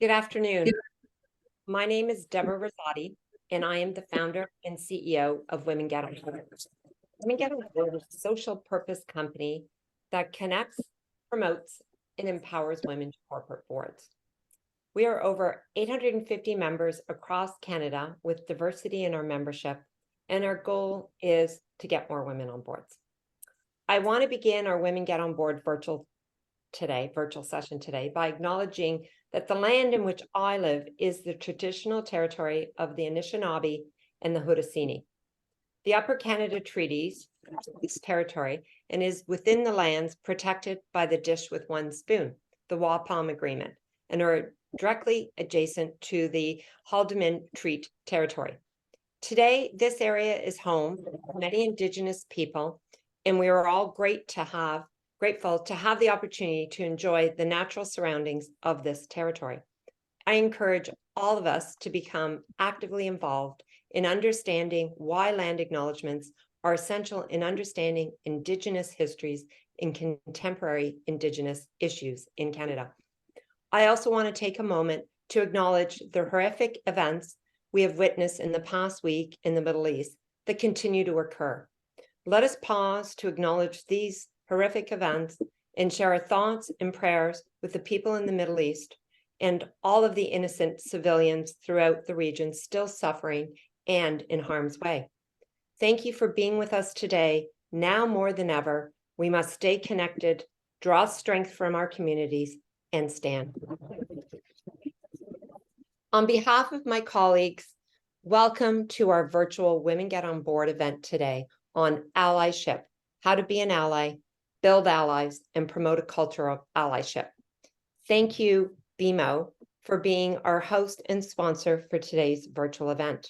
Good afternoon. My name is Deborah Rosati, and I am the founder and CEO of Women Get On Board. Women Get On Board is a social purpose company that connects, promotes, and empowers women to corporate boards. We are over 850 members across Canada with diversity in our membership, and our goal is to get more women on boards. I want to begin our Women Get On Board virtual session today by acknowledging that the land in which I live is the traditional territory of the Anishinaabe and the Haudenosaunee. The Upper Canada Treaties this territory and is within the lands protected by the Dish with One Spoon, the Waupun Agreement, and are directly adjacent to the Haldimand Treaty territory. Today, this area is home to many Indigenous people, and we are all grateful to have the opportunity to enjoy the natural surroundings of this territory. I encourage all of us to become actively involved in understanding why land acknowledgements are essential in understanding Indigenous histories and contemporary Indigenous issues in Canada. I also want to take a moment to acknowledge the horrific events we have witnessed in the past week in the Middle East that continue to occur. Let us pause to acknowledge these horrific events and share our thoughts and prayers with the people in the Middle East and all of the innocent civilians throughout the region still suffering and in harm's way. Thank you for being with us today. Now more than ever, we must stay connected, draw strength from our communities, and stand. On behalf of my colleagues, welcome to our virtual Women Get On Board event today on allyship, how to be an ally, build allies, and promote a culture of allyship. Thank you, BMO, for being our host and sponsor for today's virtual event.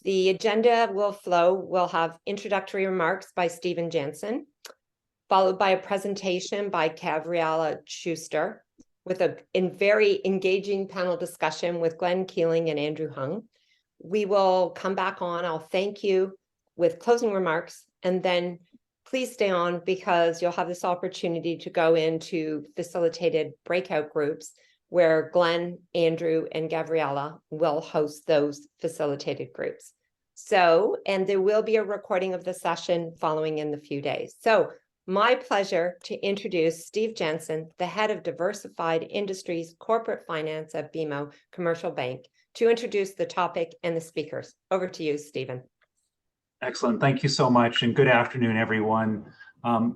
The agenda will flow. We'll have introductory remarks by Stephen Jansen, followed by a presentation by Gavriella Schuster, with a very engaging panel discussion with Glenn Keeling and Andrew Hung. We will come back on. I'll thank you with closing remarks, and then please stay on because you'll have this opportunity to go into facilitated breakout groups where Glenn, Andrew, and Gavriella will host those facilitated groups. And there will be a recording of the session following in the few days. So my pleasure to introduce Steve Jensen, the head of Diversified Industries Corporate Finance at BMO Commercial Bank, to introduce the topic and the speakers. Over to you, Stephen. Excellent. Thank you so much, and good afternoon, everyone.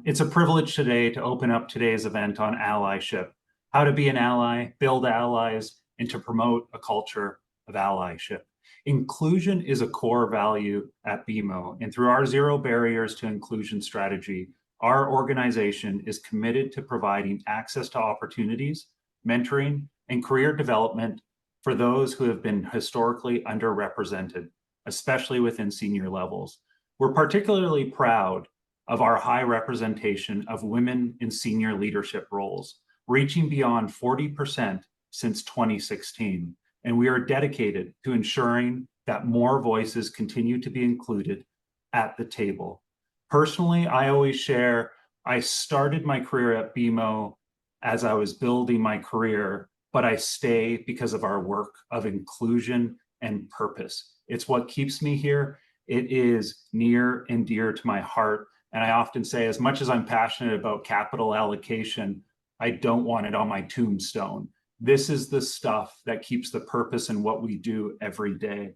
It's a privilege today to open up today's event on allyship, how to be an ally, build allies, and to promote a culture of allyship. Inclusion is a core value at BMO, and through our Zero Barriers to Inclusion strategy, our organization is committed to providing access to opportunities, mentoring, and career development for those who have been historically underrepresented, especially within senior levels. We're particularly proud of our high representation of women in senior leadership roles, reaching beyond 40% since 2016. And we are dedicated to ensuring that more voices continue to be included at the table. Personally, I always share, I started my career at BMO as I was building my career, but I stay because of our work of inclusion and purpose. It's what keeps me here. It is near and dear to my heart. And I often say, as much as I'm passionate about capital allocation, I don't want it on my tombstone. This is the stuff that keeps the purpose in what we do every day.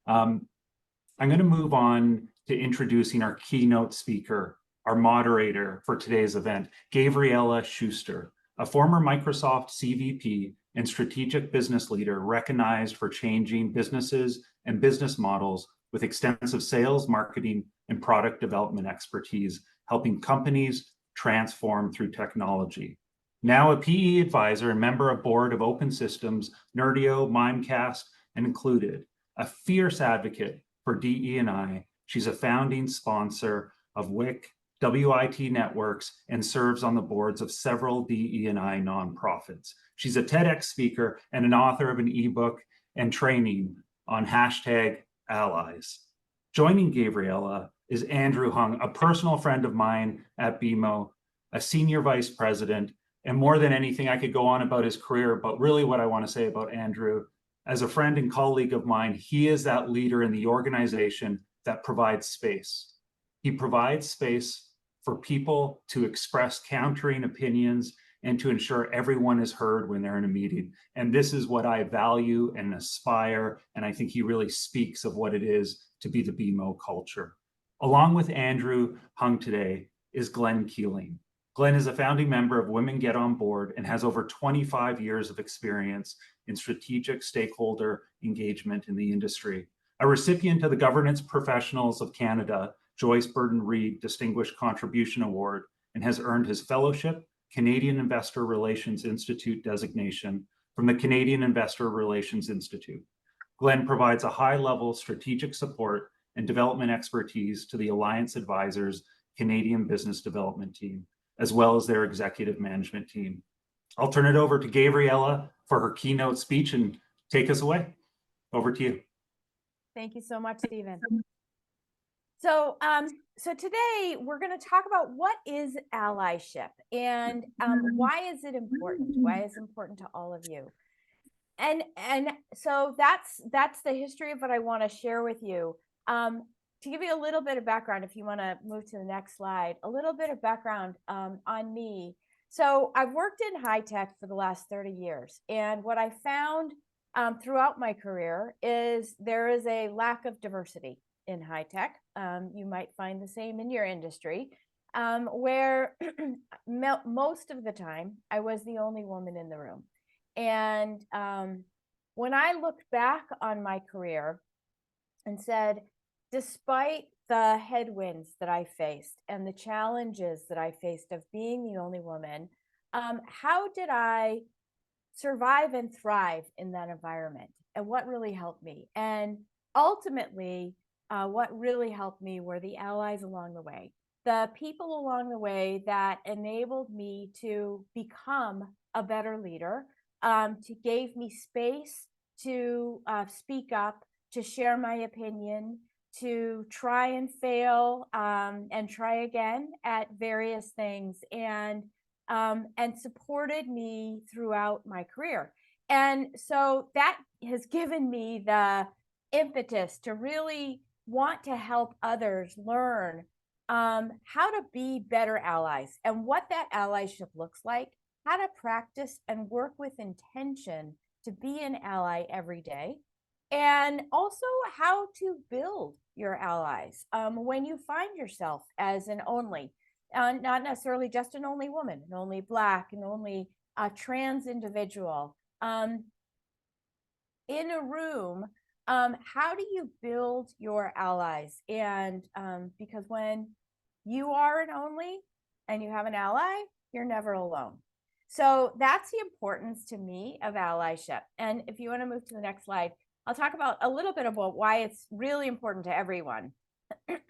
I'm going to move on to introducing our keynote speaker, our moderator for today's event, Gavriella Schuster, a former Microsoft CVP and strategic business leader recognized for changing businesses and business models with extensive sales, marketing, and product development expertise, helping companies transform through technology. Now a PE advisor and member of board of Open Systems, Nerdio, Mimecast, and Included, a fierce advocate for DE&I. She's a founding sponsor of WIC, WIT Networks, and serves on the boards of several DE&I nonprofits. She's a TEDx speaker and an author of an ebook and training on #allies. Joining Gavriella is Andrew Hung, a personal friend of mine at BMO, a senior vice president, And more than anything, I could go on about his career, but really what I want to say about Andrew, as a friend and colleague of mine, he is that leader in the organization that provides space. He provides space for people to express countering opinions and to ensure everyone is heard when they're in a meeting. And this is what I value and aspire. And I think he really speaks of what it is to be the BMO culture. Along with Andrew Hung today is Glenn Keeling. Glenn is a founding member of Women Get On Board and has over 25 years of experience in strategic stakeholder engagement in the industry. A recipient of the Governance Professionals of Canada Joyce Burden Reid Distinguished Contribution Award, and has earned his fellowship, Canadian Investor Relations Institute designation from the Canadian Investor Relations Institute. Glenn provides a high-level strategic support and development expertise to the Alliance Advisors Canadian Business Development Team, as well as their executive management team. I'll turn it over to Gavriella for her keynote speech and take us away. Over to you. Thank you so much, Stephen. So today we're going to talk about what is allyship and why is it important? Why is it important to all of you? And so that's the history of what I want to share with you. To give you a little bit of background, if you want to move to the next slide, a little bit of background on me. So I've worked in high tech for the last 30 years, and what I found throughout my career is there is a lack of diversity in high tech. You might find the same in your industry, where most of the time I was the only woman in the room. And when I looked back on my career and said, despite the headwinds that I faced and the challenges that I faced of being the only woman, how did I survive and thrive in that environment? And what really helped me? And ultimately, what really helped me were the allies along the way, the people along the way that enabled me to become a better leader, gave me space to speak up, to share my opinion, to try and fail and try again at various things, and supported me throughout my career. And so that has given me the impetus to really want to help others learn how to be better allies and what that allyship looks like, how to practice and work with intention to be an ally every day, and also how to build your allies when you find yourself as an only, not necessarily just an only woman, an only Black, an only trans individual in a room. How do you build your allies? And because when you are an only and you have an ally, you're never alone. So that's the importance to me of allyship. And if you want to move to the next slide, I'll talk about a little bit about why it's really important to everyone.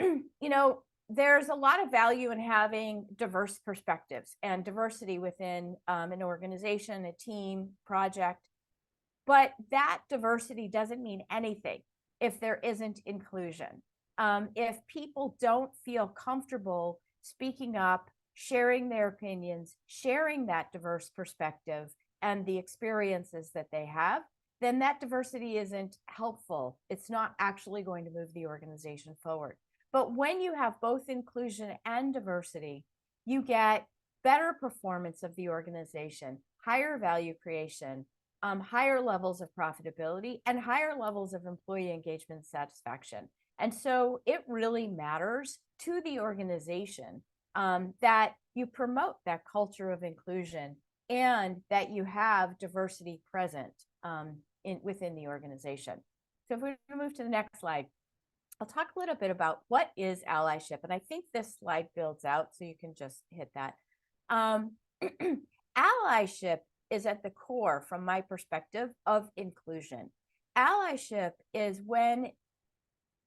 You know, there's a lot of value in having diverse perspectives and diversity within an organization, a team, project. But that diversity doesn't mean anything if there isn't inclusion. If people don't feel comfortable speaking up, sharing their opinions, sharing that diverse perspective and the experiences that they have, then that diversity isn't helpful. It's not actually going to move the organization forward. But when you have both inclusion and diversity, you get better performance of the organization, higher value creation, higher levels of profitability, and higher levels of employee engagement satisfaction. And so it really matters to the organization that you promote that culture of inclusion and that you have diversity present within the organization. So if we move to the next slide, I'll talk a little bit about what is allyship. And I think this slide builds out, so you can just hit that. Allyship is at the core, from my perspective, of inclusion. Allyship is when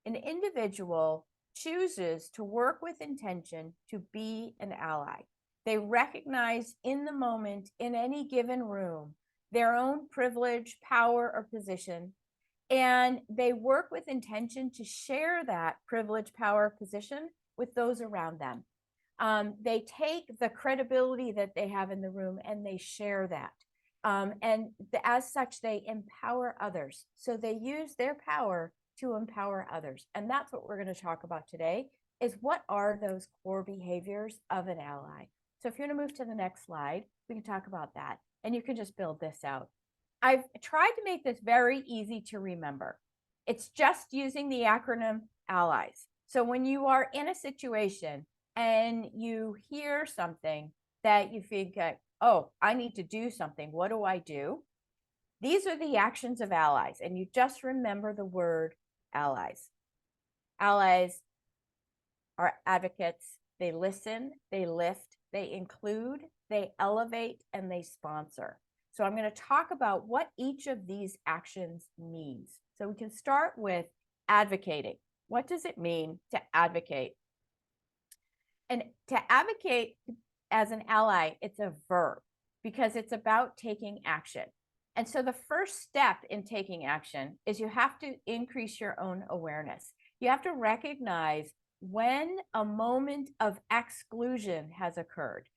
an individual chooses to work with intention to be an ally. They recognize in the moment, in any given room, their own privilege, power, or position, and they work with intention to share that privilege, power, position with those around them. They take the credibility that they have in the room and they share that. As such, they empower others. So they use their power to empower others. And that's what we're going to talk about today, is what are those core behaviors of an ally? So if you want to move to the next slide, we can talk about that. And you can just build this out. I've tried to make this very easy to remember. It's just using the acronym ALLIES. So when you are in a situation and you hear something that you think, oh, I need to do something, what do I do? These are the actions of allies, and you just remember the word allies. Allies are advocates. They listen, they lift, they include, they elevate, and they sponsor. So I'm going to talk about what each of these actions means. So we can start with advocating. What does it mean to advocate? And to advocate as an ally, it's a verb because it's about taking action. And so the first step in taking action is you have to increase your own awareness. You have to recognize when a moment of exclusion has occurred,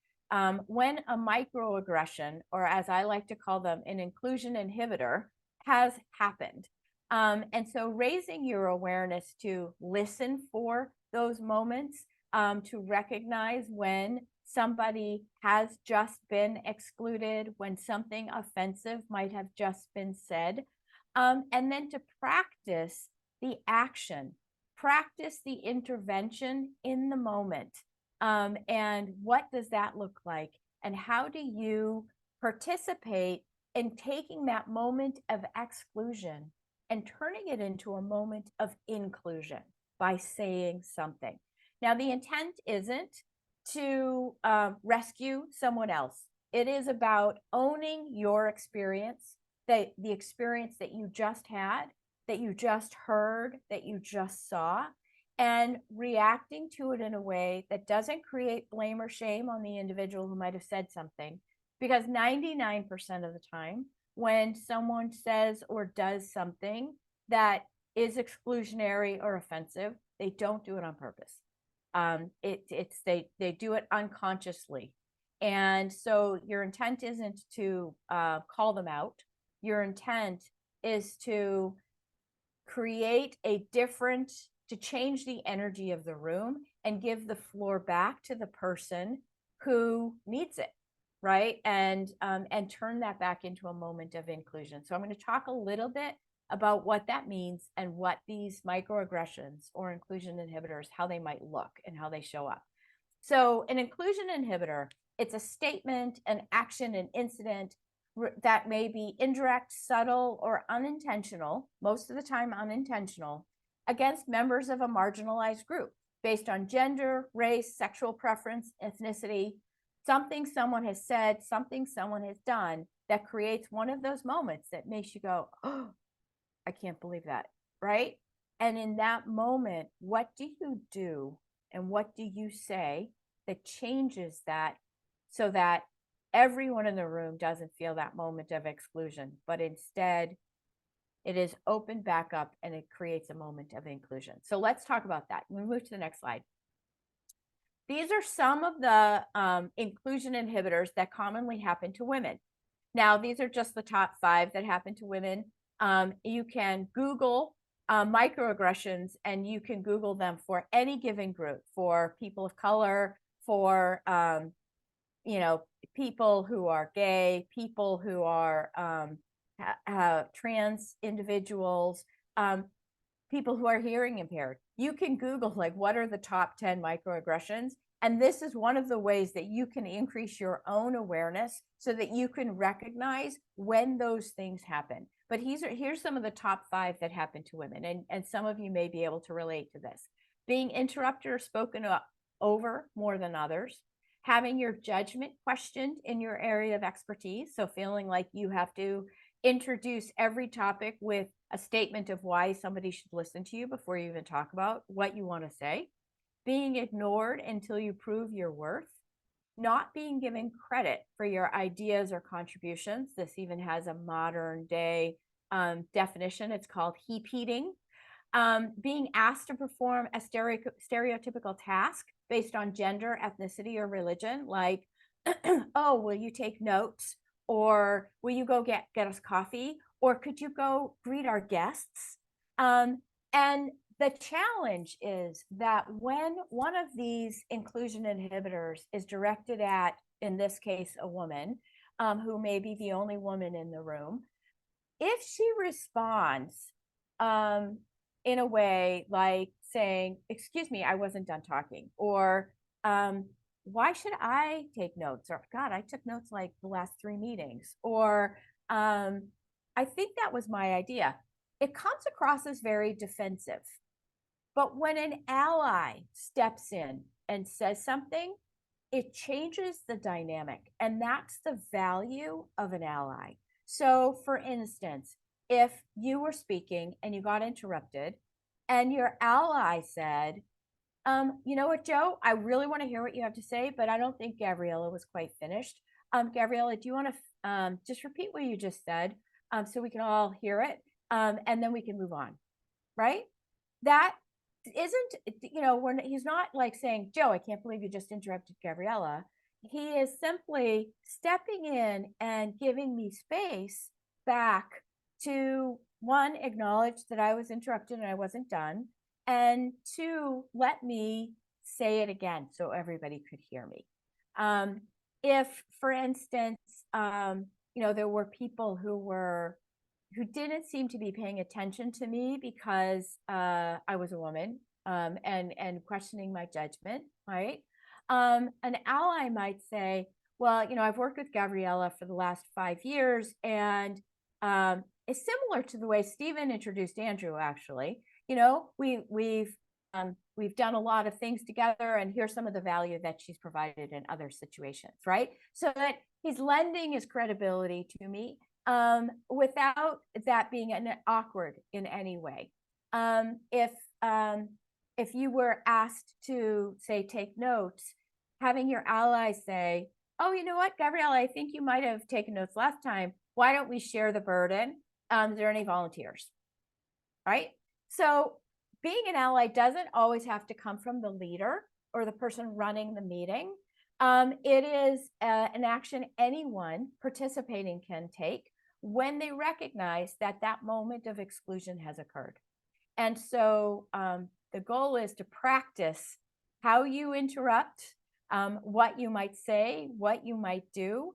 when a microaggression, or as I like to call them, an inclusion inhibitor, has happened. And so raising your awareness to listen for those moments, to recognize when somebody has just been excluded, when something offensive might have just been said, and then to practice the action, practice the intervention in the moment. And what does that look like? And how do you participate in taking that moment of exclusion and turning it into a moment of inclusion by saying something? Now, the intent isn't to rescue someone else. It is about owning your experience, the experience that you just had, that you just heard, that you just saw, and reacting to it in a way that doesn't create blame or shame on the individual who might have said something. Because 99% of the time, when someone says or does something that is exclusionary or offensive, they don't do it on purpose. They do it unconsciously. And so your intent isn't to call them out. Your intent is to create to change the energy of the room and give the floor back to the person who needs it, right? And turn that back into a moment of inclusion. So I'm going to talk a little bit about what that means and what these microaggressions or inclusion inhibitors, how they might look and how they show up. So an inclusion inhibitor, it's a statement, an action, an incident that may be indirect, subtle, or unintentional, most of the time unintentional, against members of a marginalized group based on gender, race, sexual preference, ethnicity, something someone has said, something someone has done that creates one of those moments that makes you go, oh, I can't believe that, right? And in that moment, what do you do and what do you say that changes that so that everyone in the room doesn't feel that moment of exclusion, but instead it is opened back up and it creates a moment of inclusion? So let's talk about that. We move to the next slide. These are some of the inclusion inhibitors that commonly happen to women. Now, these are just the top 5 that happen to women. You can Google microaggressions, and you can Google them for any given group, for people of color, for people who are gay, people who are trans individuals, people who are hearing impaired. You can Google, like, what are the top 10 microaggressions? And this is one of the ways that you can increase your own awareness so that you can recognize when those things happen. But here's some of the top 5 that happen to women. And some of you may be able to relate to this. Being interrupted or spoken over more than others. Having your judgment questioned in your area of expertise. So feeling like you have to introduce every topic with a statement of why somebody should listen to you before you even talk about what you want to say. Being ignored until you prove your worth. Not being given credit for your ideas or contributions. This even has a modern day definition. It's called heap eating. Being asked to perform a stereotypical task based on gender, ethnicity, or religion, like, oh, will you take notes? Or will you go get us coffee? Or could you go greet our guests? And the challenge is that when one of these inclusion inhibitors is directed at, in this case, a woman, who may be the only woman in the room, if she responds in a way like saying, excuse me, I wasn't done talking, or why should I take notes? Or God, I took notes like the last 3 meetings, or I think that was my idea. It comes across as very defensive. But when an ally steps in and says something, it changes the dynamic. And that's the value of an ally. So, for instance, if you were speaking and you got interrupted and your ally said, you know what, Joe, I really want to hear what you have to say, but I don't think Gavriella was quite finished. Gavriella, do you want to just repeat what you just said so we can all hear it? And then we can move on, right? That isn't, he's not like saying, Joe, I can't believe you just interrupted Gavriella. He is simply stepping in and giving me space back to, one, acknowledge that I was interrupted and I wasn't done, and 2, let me say it again so everybody could hear me. If, for instance, there were people who didn't seem to be paying attention to me because I was a woman, and questioning my judgment, right? An ally might say, well, I've worked with Gavriella for the last 5 years, and it's similar to the way Stephen introduced Andrew, actually. We've done a lot of things together, and here's some of the value that she's provided in other situations, right? So that he's lending his credibility to me, without that being awkward in any way. If you were asked to, say, take notes, having your ally say, oh, you know what, Gavriella, I think you might have taken notes last time. Why don't we share the burden? Is there any volunteers? Right? So being an ally doesn't always have to come from the leader or the person running the meeting. It is an action anyone participating can take when they recognize that that moment of exclusion has occurred. And so the goal is to practice how you interrupt, what you might say, what you might do,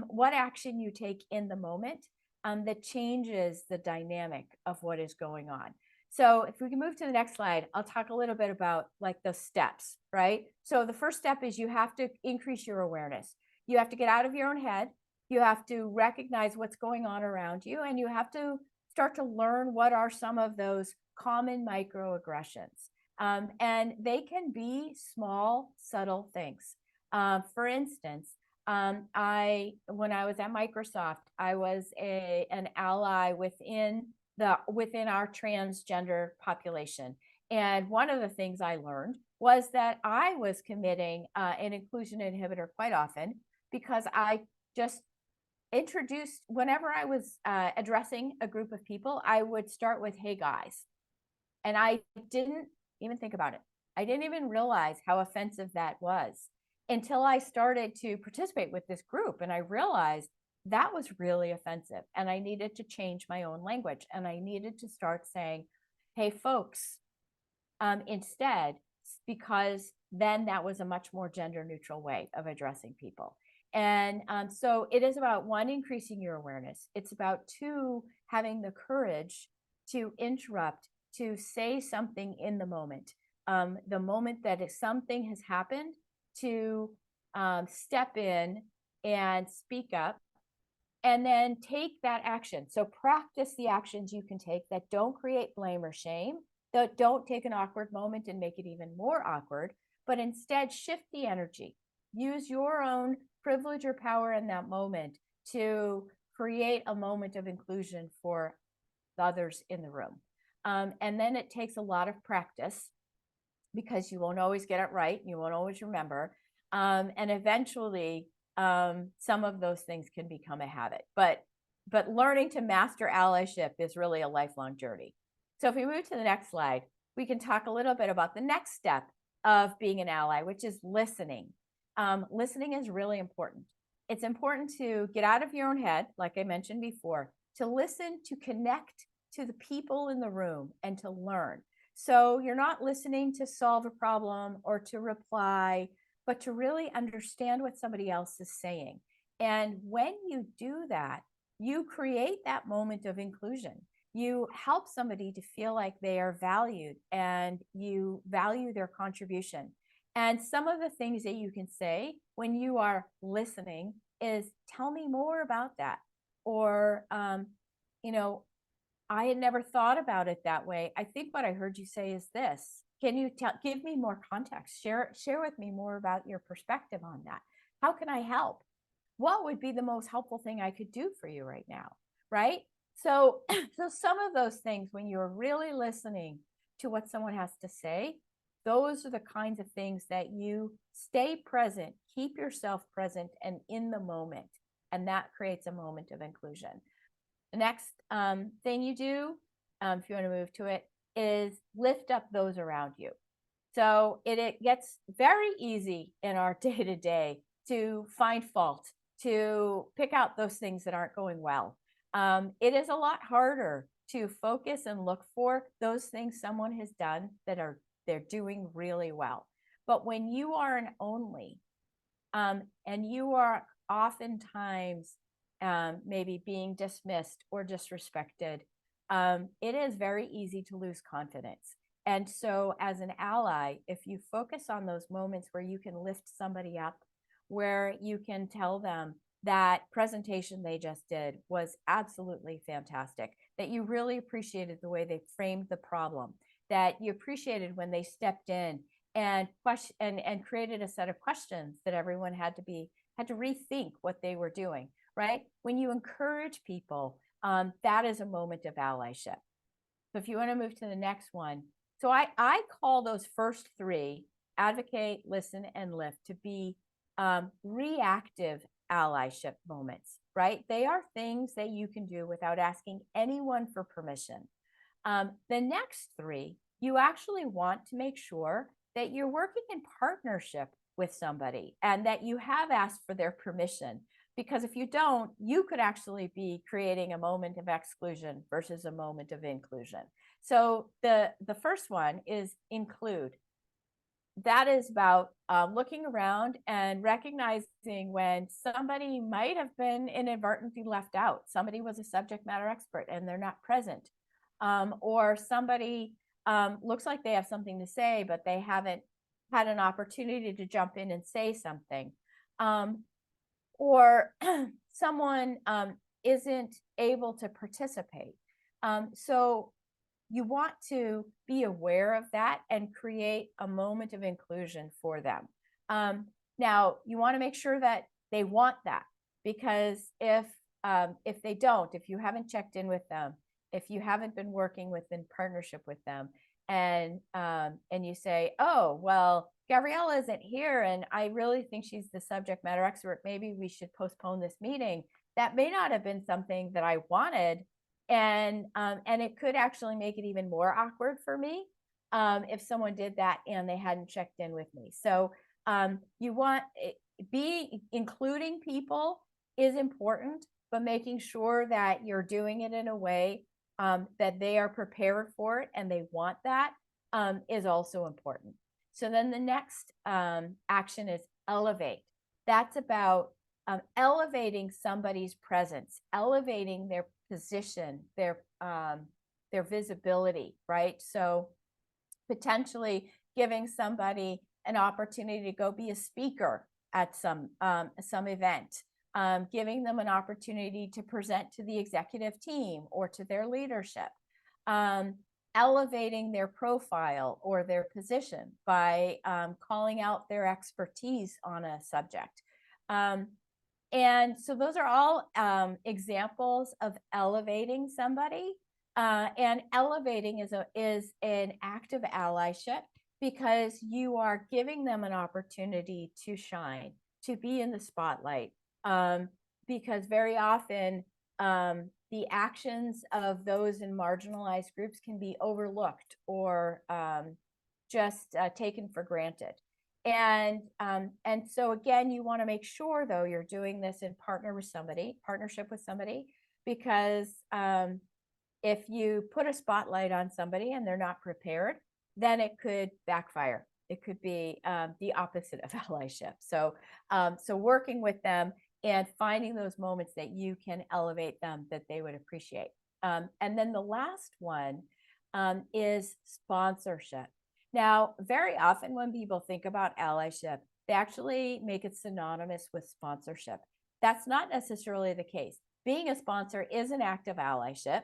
what action you take in the moment that changes the dynamic of what is going on. So if we can move to the next slide, I'll talk a little bit about like the steps, right? So the first step is you have to increase your awareness. You have to get out of your own head. You have to recognize what's going on around you, and you have to start to learn what are some of those common microaggressions. And they can be small, subtle things. For instance, when I was at Microsoft, I was an ally within our transgender population. And one of the things I learned was that I was committing an inclusion inhibitor quite often because I just introduced, whenever I was addressing a group of people, I would start with, hey guys. And I didn't even think about it. I didn't even realize how offensive that was until I started to participate with this group. And I realized that was really offensive. And I needed to change my own language. And I needed to start saying, hey, folks, instead, because then that was a much more gender neutral way of addressing people. And so it is about, 1, increasing your awareness. It's about 2, having the courage to interrupt, to say something in the moment that if something has happened, to step in and speak up, and then take that action. So practice the actions you can take that don't create blame or shame, that don't take an awkward moment and make it even more awkward, but instead shift the energy. Use your own privilege or power in that moment to create a moment of inclusion for the others in the room. And then it takes a lot of practice because you won't always get it right. You won't always remember. And eventually, some of those things can become a habit. But learning to master allyship is really a lifelong journey. So if we move to the next slide, we can talk a little bit about the next step of being an ally, which is listening. Listening is really important. It's important to get out of your own head, like I mentioned before, to listen, to connect to the people in the room, and to learn. So you're not listening to solve a problem or to reply, but to really understand what somebody else is saying. And when you do that, you create that moment of inclusion. You help somebody to feel like they are valued and you value their contribution. And some of the things that you can say when you are listening is, tell me more about that. Or, you know, I had never thought about it that way. I think what I heard you say is this. Can you give me more context? Share with me more about your perspective on that. How can I help? What would be the most helpful thing I could do for you right now? Right? So, so some of those things, when you're really listening to what someone has to say, those are the kinds of things that you stay present, keep yourself present and in the moment. And that creates a moment of inclusion. The next thing you do, if you want to move to it, is lift up those around you. So it gets very easy in our day-to-day to find fault, to pick out those things that aren't going well. It is a lot harder to focus and look for those things someone has done that they're doing really well. But when you are an only, and you are oftentimes maybe being dismissed or disrespected, it is very easy to lose confidence. And so as an ally, if you focus on those moments where you can lift somebody up, where you can tell them that presentation they just did was absolutely fantastic, that you really appreciated the way they framed the problem, that you appreciated when they stepped in and created a set of questions that everyone had to rethink what they were doing, right? When you encourage people, that is a moment of allyship. So if you want to move to the next one, so I call those first three, advocate, listen, and lift, to be reactive allyship moments, right? They are things that you can do without asking anyone for permission. The next three, you actually want to make sure that you're working in partnership with somebody and that you have asked for their permission. Because if you don't, you could actually be creating a moment of exclusion versus a moment of inclusion. So the first one is include. That is about looking around and recognizing when somebody might have been inadvertently left out. Somebody was a subject matter expert and they're not present. Or somebody looks like they have something to say, but they haven't had an opportunity to jump in and say something. Or someone isn't able to participate. So you want to be aware of that and create a moment of inclusion for them. Now, you want to make sure that they want that, because if they don't, if you haven't checked in with them, if you haven't been working in partnership with them, and you say, oh, well, Gavriella isn't here and I really think she's the subject matter expert, maybe we should postpone this meeting. That may not have been something that I wanted. And it could actually make it even more awkward for me if someone did that and they hadn't checked in with me. So you want including people is important, but making sure that you're doing it in a way that they are prepared for it and they want that is also important. So then the next action is elevate. That's about elevating somebody's presence, elevating their position, their visibility, right? So potentially giving somebody an opportunity to go be a speaker at some event, giving them an opportunity to present to the executive team or to their leadership, elevating their profile or their position by calling out their expertise on a subject. And so those are all examples of elevating somebody. And elevating is an act of allyship, because you are giving them an opportunity to shine, to be in the spotlight. Because very often the actions of those in marginalized groups can be overlooked or just taken for granted. And so again, you want to make sure though you're doing this in partnership with somebody, because if you put a spotlight on somebody and they're not prepared, then it could backfire. It could be the opposite of allyship. So working with them and finding those moments that you can elevate them, that they would appreciate. And then the last one is sponsorship. Now, very often when people think about allyship, they actually make it synonymous with sponsorship. That's not necessarily the case. Being a sponsor is an act of allyship,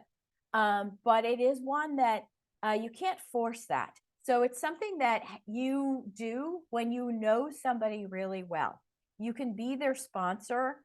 but it is one that you can't force that. So it's something that you do when you know somebody really well. You can be their sponsor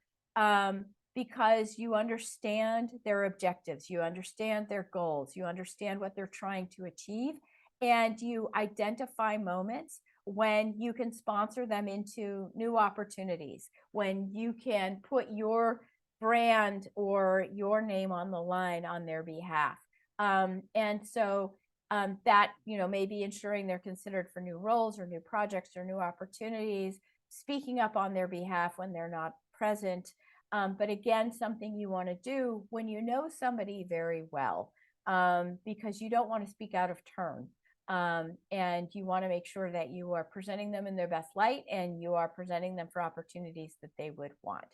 because you understand their objectives, you understand their goals, you understand what they're trying to achieve, and you identify moments when you can sponsor them into new opportunities, when you can put your brand or your name on the line on their behalf. And so that, maybe ensuring they're considered for new roles or new projects or new opportunities, speaking up on their behalf when they're not present. But again, something you want to do when you know somebody very well, because you don't want to speak out of turn. And you want to make sure that you are presenting them in their best light and you are presenting them for opportunities that they would want.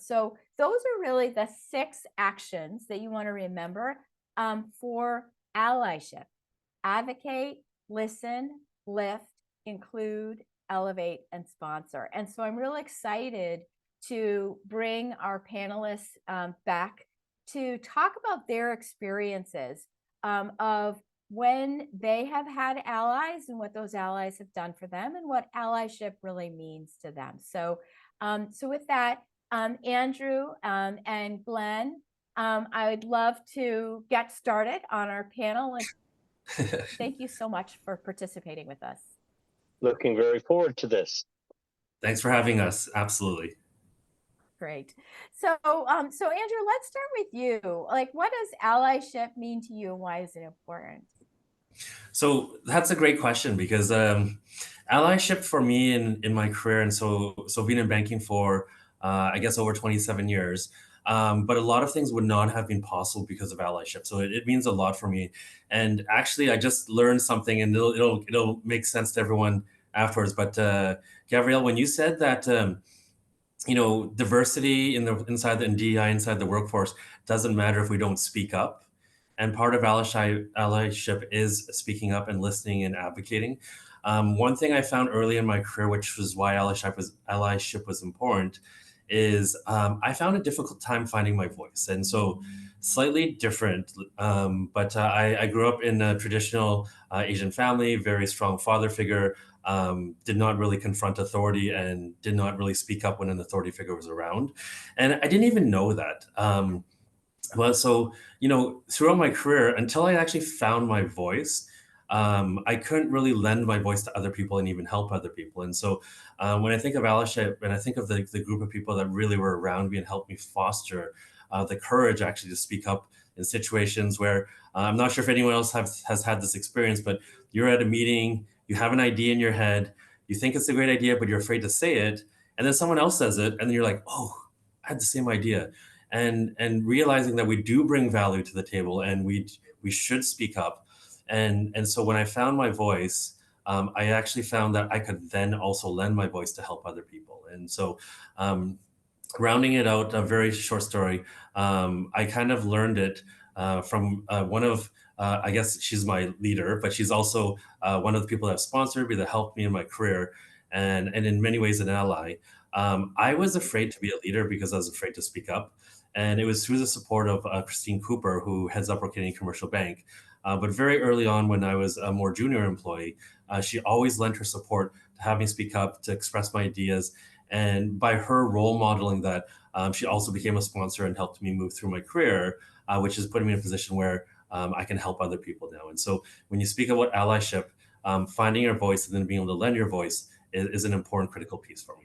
So those are really the 6 actions that you want to remember for allyship: advocate, listen, lift, include, elevate, and sponsor. And so I'm really excited to bring our panelists back to talk about their experiences of when they have had allies and what those allies have done for them and what allyship really means to them. So, with that, Andrew and Glenn, I would love to get started on our panel. And thank you so much for participating with us. Looking very forward to this. Thanks for having us. Absolutely. Great. So, Andrew, let's start with you. Like, what does allyship mean to you, and why is it important? So that's a great question, because allyship for me in my career, and so being in banking for I guess over 27 years, but a lot of things would not have been possible because of allyship. So it means a lot for me. And actually, I just learned something, and it'll make sense to everyone afterwards. But Gavriella, when you said that diversity inside the DEI, inside the workforce, doesn't matter if we don't speak up. And part of allyship is speaking up and listening and advocating. One thing I found early in my career, which was why allyship was important, is I found a difficult time finding my voice. And so slightly different, but I grew up in a traditional Asian family, very strong father figure, did not really confront authority and did not really speak up when an authority figure was around. And I didn't even know that. Well, so, throughout my career, until I actually found my voice, I couldn't really lend my voice to other people and even help other people. And so when I think of allyship, and I think of the group of people that really were around me and helped me foster the courage actually to speak up in situations where I'm not sure if anyone else has had this experience, but you're at a meeting, you have an idea in your head, you think it's a great idea, but you're afraid to say it. And then someone else says it, and then you're like, oh, I had the same idea. And realizing that we do bring value to the table and we should speak up. And so when I found my voice, I actually found that I could then also lend my voice to help other people. And so rounding it out, a very short story, I kind of learned it from one of, I guess she's my leader, but she's also one of the people that sponsored me, that helped me in my career, and in many ways an ally. I was afraid to be a leader because I was afraid to speak up. And it was through the support of Christine Cooper, who heads up our Canadian Commercial Bank. But very early on, when I was a more junior employee, she always lent her support to have me speak up, to express my ideas. And by her role modeling that, she also became a sponsor and helped me move through my career, which is putting me in a position where I can help other people now. And so when you speak about allyship, finding your voice and then being able to lend your voice is an important, critical piece for me.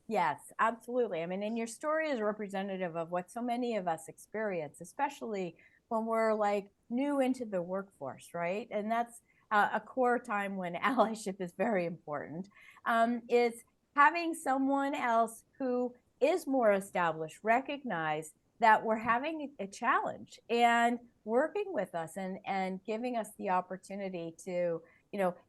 Yes, absolutely. I mean, and your story is representative of what so many of us experience, especially when we're like new into the workforce, right? And that's a core time when allyship is very important, is having someone else who is more established recognize that we're having a challenge and working with us and giving us the opportunity to,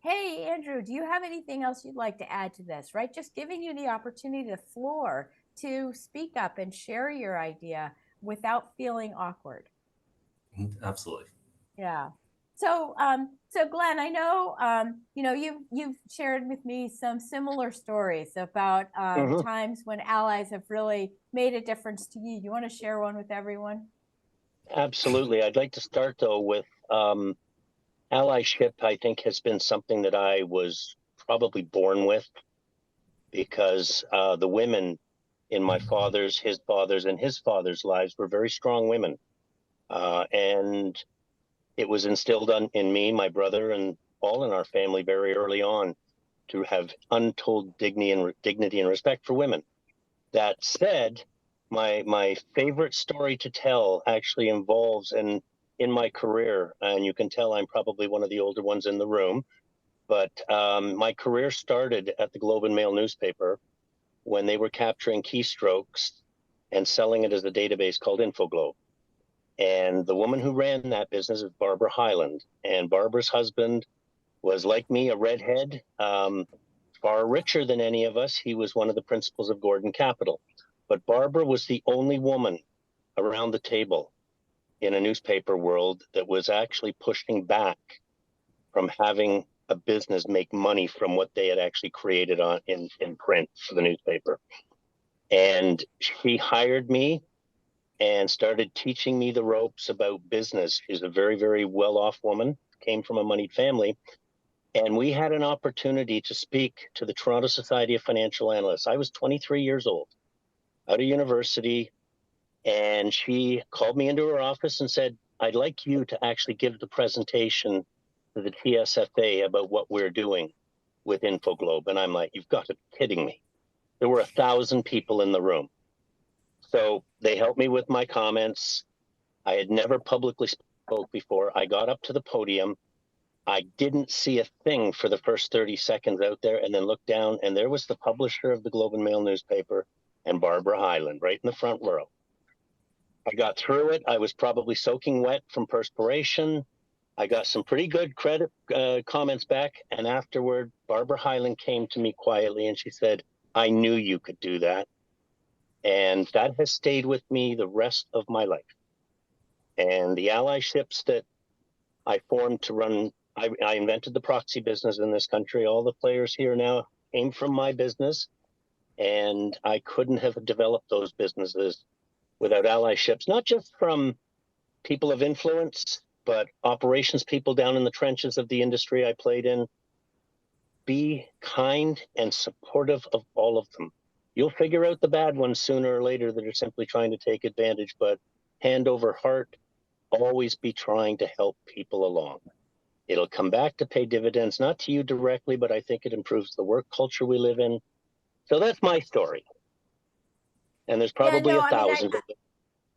hey, Andrew, do you have anything else you'd like to add to this, right? Just giving you the opportunity, the floor to speak up and share your idea without feeling awkward. Absolutely. Yeah. So, so Glenn, I know, you've shared with me some similar stories about times when allies have really made a difference to you. You want to share one with everyone? Absolutely. I'd like to start though with allyship. I think has been something that I was probably born with, because the women in my father's, his father's, and his father's lives were very strong women, and it was instilled in me, my brother, and all in our family very early on to have untold dignity and respect for women. That said, my favorite story to tell actually involves, and in my career, and you can tell I'm probably one of the older ones in the room, but my career started at the Globe and Mail newspaper when they were capturing keystrokes and selling it as a database called InfoGlobe. And the woman who ran that business is Barbara Hyland. And Barbara's husband was, like me, a redhead, far richer than any of us. He was one of the principals of Gordon Capital. But Barbara was the only woman around the table in a newspaper world that was actually pushing back from having a business make money from what they had actually created in print for the newspaper. And she hired me and started teaching me the ropes about business. She's a very, very well-off woman, came from a moneyed family. And we had an opportunity to speak to the Toronto Society of Financial Analysts. I was 23 years old, out of university, and she called me into her office and said, I'd like you to actually give the presentation to the TSFA about what we're doing with InfoGlobe. And I'm like, you've got to be kidding me. There were 1,000 people in the room. So they helped me with my comments. I had never publicly spoke before. I got up to the podium. I didn't see a thing for the first 30 seconds out there, and then looked down, and there was the publisher of the Globe and Mail newspaper and Barbara Hyland right in the front row. I got through it. I was probably soaking wet from perspiration. I got some pretty good comments back. And afterward, Barbara Hyland came to me quietly and she said, I knew you could do that. And that has stayed with me the rest of my life. And the allyships that I formed to run, I invented the proxy business in this country. All the players here now came from my business. And I couldn't have developed those businesses without allyships, not just from people of influence, but operations people down in the trenches of the industry I played in. Be kind and supportive of all of them. You'll figure out the bad ones sooner or later that are simply trying to take advantage, but hand over heart, always be trying to help people along. It'll come back to pay dividends, not to you directly, but I think it improves the work culture we live in. So that's my story. And there's probably 1,000.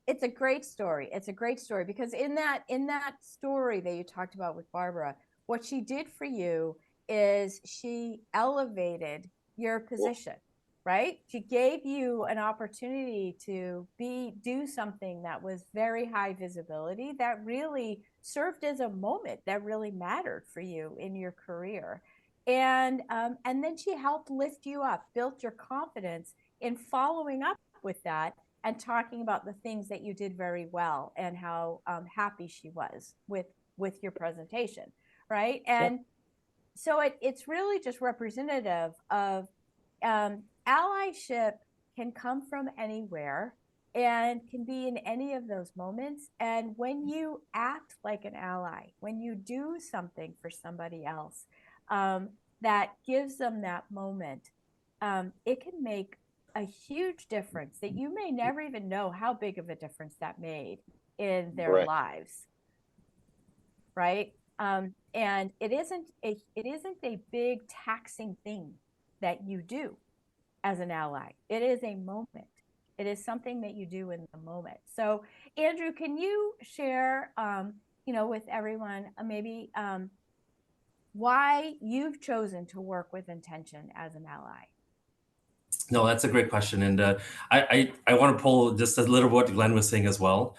It's a great story. It's a great story because in that story that you talked about with Barbara, what she did for you is she elevated your position, right? She gave you an opportunity to do something that was very high visibility, that really served as a moment that really mattered for you in your career. And then she helped lift you up, built your confidence in following up with that and talking about the things that you did very well and how happy she was with your presentation, right? And so it's really just representative of allyship can come from anywhere and can be in any of those moments. And when you act like an ally, when you do something for somebody else that gives them that moment, it can make a huge difference that you may never even know how big of a difference that made in their lives, right? And it isn't a big taxing thing that you do as an ally. It is a moment. It is something that you do in the moment. So, Andrew, can you share, with everyone, maybe why you've chosen to work with intention as an ally. No, that's a great question. And I want to pull just a little bit what Glenn was saying as well.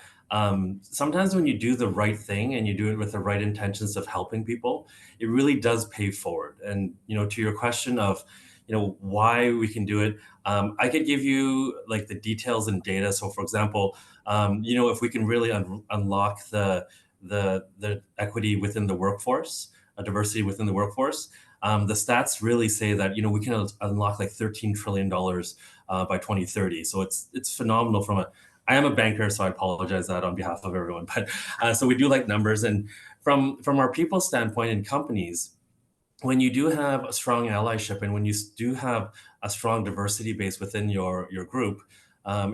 Sometimes when you do the right thing and you do it with the right intentions of helping people, it really does pay forward. And, to your question of, why we can do it, I could give you like the details and data. So for example, if we can really unlock the equity within the workforce, diversity within the workforce, the stats really say that we can unlock like $13 trillion by 2030. So it's phenomenal. I am a banker, so I apologize that on behalf of everyone. But so we do like numbers, and from our people standpoint in companies, when you do have a strong allyship and when you do have a strong diversity base within your group,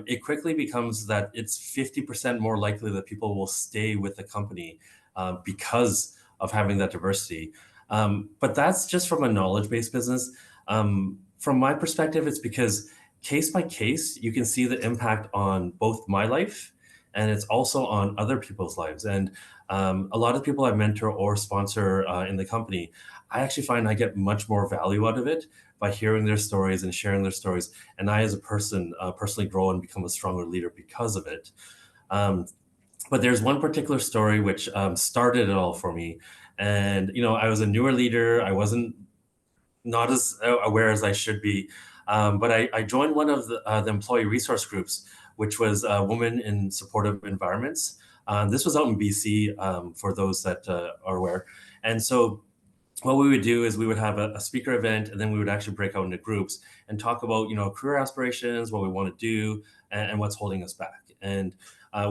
it quickly becomes that it's 50% more likely that people will stay with the company because of having that diversity. But that's just from a knowledge-based business. From my perspective, it's because case by case, you can see the impact on both my life and it's also on other people's lives. And a lot of people I mentor or sponsor in the company, I actually find I get much more value out of it by hearing their stories and sharing their stories. And I, as a person, personally grow and become a stronger leader because of it. But there's one particular story which started it all for me. And, I was a newer leader. I wasn't not as aware as I should be. But I joined one of the employee resource groups, which was Women in Supportive Environments. This was out in BC, for those that are aware. And so what we would do is we would have a speaker event, and then we would actually break out into groups and talk about, career aspirations, what we want to do, and what's holding us back. And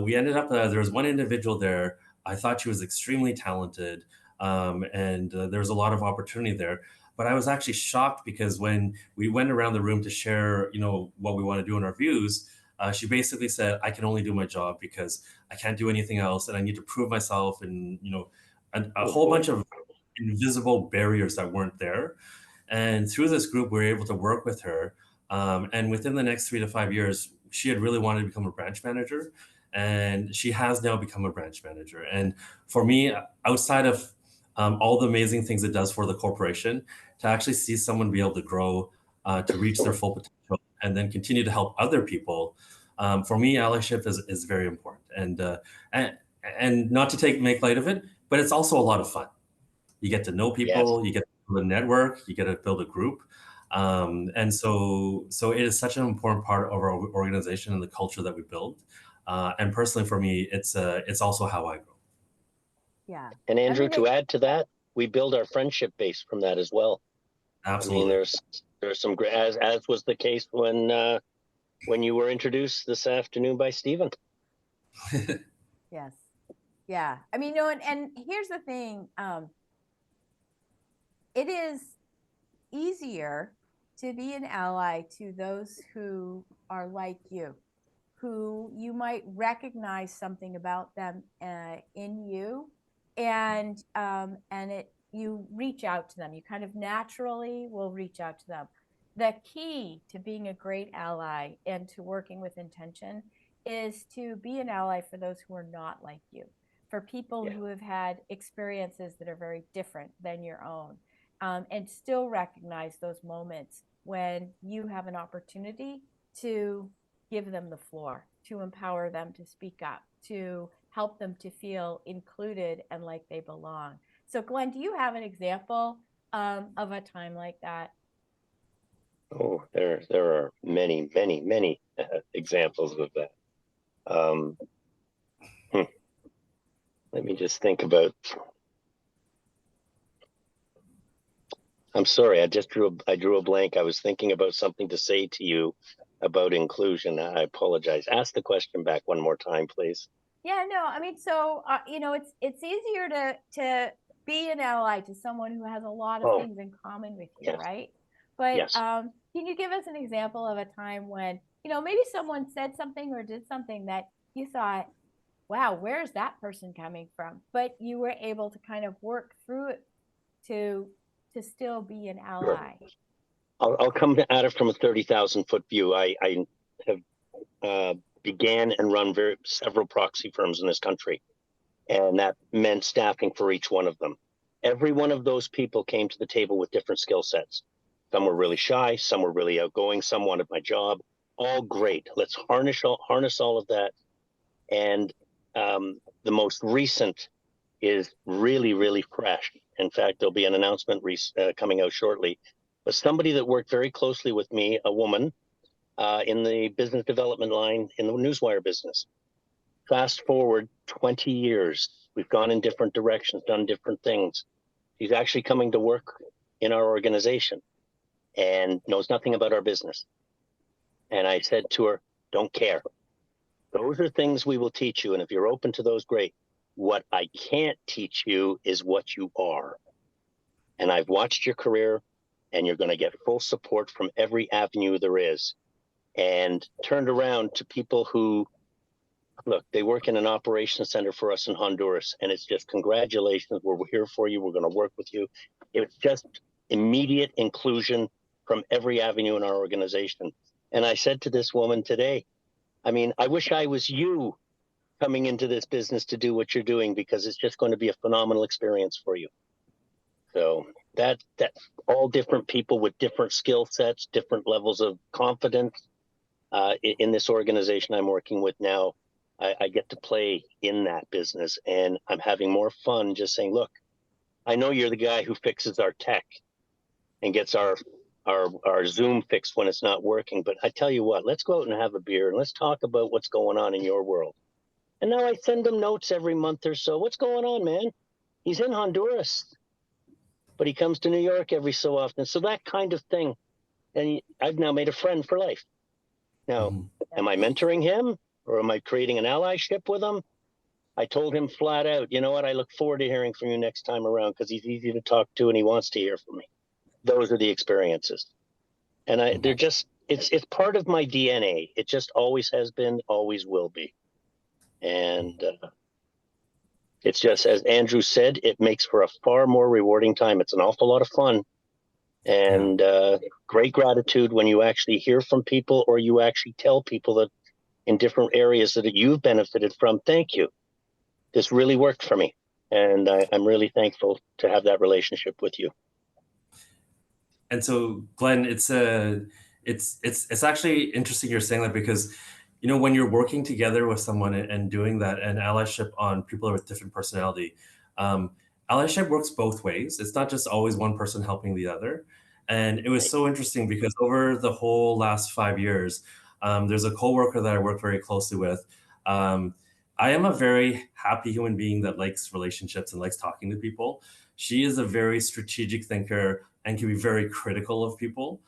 we ended up, there was one individual there. I thought she was extremely talented, and there was a lot of opportunity there. But I was actually shocked because when we went around the room to share, what we want to do in our views, she basically said, I can only do my job because I can't do anything else. And I need to prove myself, and, a whole bunch of invisible barriers that weren't there. And through this group, we were able to work with her. And within the next 3 to 5 years, she had really wanted to become a branch manager. And she has now become a branch manager. And for me, outside of all the amazing things it does for the corporation, to actually see someone be able to grow, to reach their full potential, and then continue to help other people, for me, allyship is very important. And not to make light of it, but it's also a lot of fun. You get to know people, Yes. you get to build a network, you get to build a group. And so it is such an important part of our organization and the culture that we build. And personally for me, it's also how I grow. Yeah. And Andrew, mean, to add to that, we build our friendship base from that as well. Absolutely. I mean, there's some great, as was the case when you were introduced this afternoon by Stephen. Yes. Yeah. I mean, and here's the thing. It is easier to be an ally to those who are like you, who you might recognize something about them in you, and you reach out to them. You kind of naturally will reach out to them. The key to being a great ally and to working with intention is to be an ally for those who are not like you, for people who have had experiences that are very different than your own, and still recognize those moments when you have an opportunity to give them the floor, to empower them to speak up, to help them to feel included and like they belong. So Glenn, do you have an example of a time like that? Oh, there are many, many, many examples of that. Let me just think about. I'm sorry, I drew a blank. I was thinking about something to say to you about inclusion. I apologize. Ask the question back one more time, please. Yeah, no, I mean, so it's easier to be an ally to someone who has a lot of things in common with you, right? But can you give us an example of a time when, maybe someone said something or did something that you thought, wow, where's that person coming from? But you were able to kind of work through it to still be an ally. I'll come at it from a 30,000 foot view. I have began and run several proxy firms in this country, and that meant staffing for each one of them. Every one of those people came to the table with different skill sets. Some were really shy, some were really outgoing, some wanted my job. All great. Let's harness all of that. And the most recent is really, really fresh. In fact, there'll be an announcement coming out shortly. But somebody that worked very closely with me, a woman, in the business development line in the newswire business. Fast forward 20 years, we've gone in different directions, done different things. She's actually coming to work in our organization and knows nothing about our business. And I said to her, don't care. Those are things we will teach you. And if you're open to those, great. What I can't teach you is what you are. And I've watched your career, and you're going to get full support from every avenue there is. And turned around to people who, look, they work in an operations center for us in Honduras. And it's just, congratulations, we're here for you. We're going to work with you. It's just immediate inclusion from every avenue in our organization. And I said to this woman today, I mean, I wish I was you coming into this business to do what you're doing, because it's just going to be a phenomenal experience for you. So that all different people with different skill sets, different levels of confidence in this organization I'm working with now, I get to play in that business, and I'm having more fun just saying, look, I know you're the guy who fixes our tech and gets our Zoom fixed when it's not working. But I tell you what, let's go out and have a beer and let's talk about what's going on in your world. And now I send them notes every month or so. What's going on, man? He's in Honduras, but he comes to New York every so often. So that kind of thing. And I've now made a friend for life. Now, am I mentoring him, or am I creating an allyship with him? I told him flat out, you know what? I look forward to hearing from you next time around, because he's easy to talk to and he wants to hear from me. Those are the experiences. And they're just, it's part of my DNA. It just always has been, always will be. And it's just, as Andrew said, it makes for a far more rewarding time. It's an awful lot of fun, and great gratitude when you actually hear from people, or you actually tell people that in different areas that you've benefited from, thank you. This really worked for me. And I'm really thankful to have that relationship with you. And so, Glenn, it's actually interesting you're saying that, because, you know, when you're working together with someone and doing that, and allyship on people with different personality, allyship works both ways. It's not just always one person helping the other. And it was so interesting because over the whole last 5 years, there's a coworker that I work very closely with. I am a very happy human being that likes relationships and likes talking to people. She is a very strategic thinker and can be very critical of people.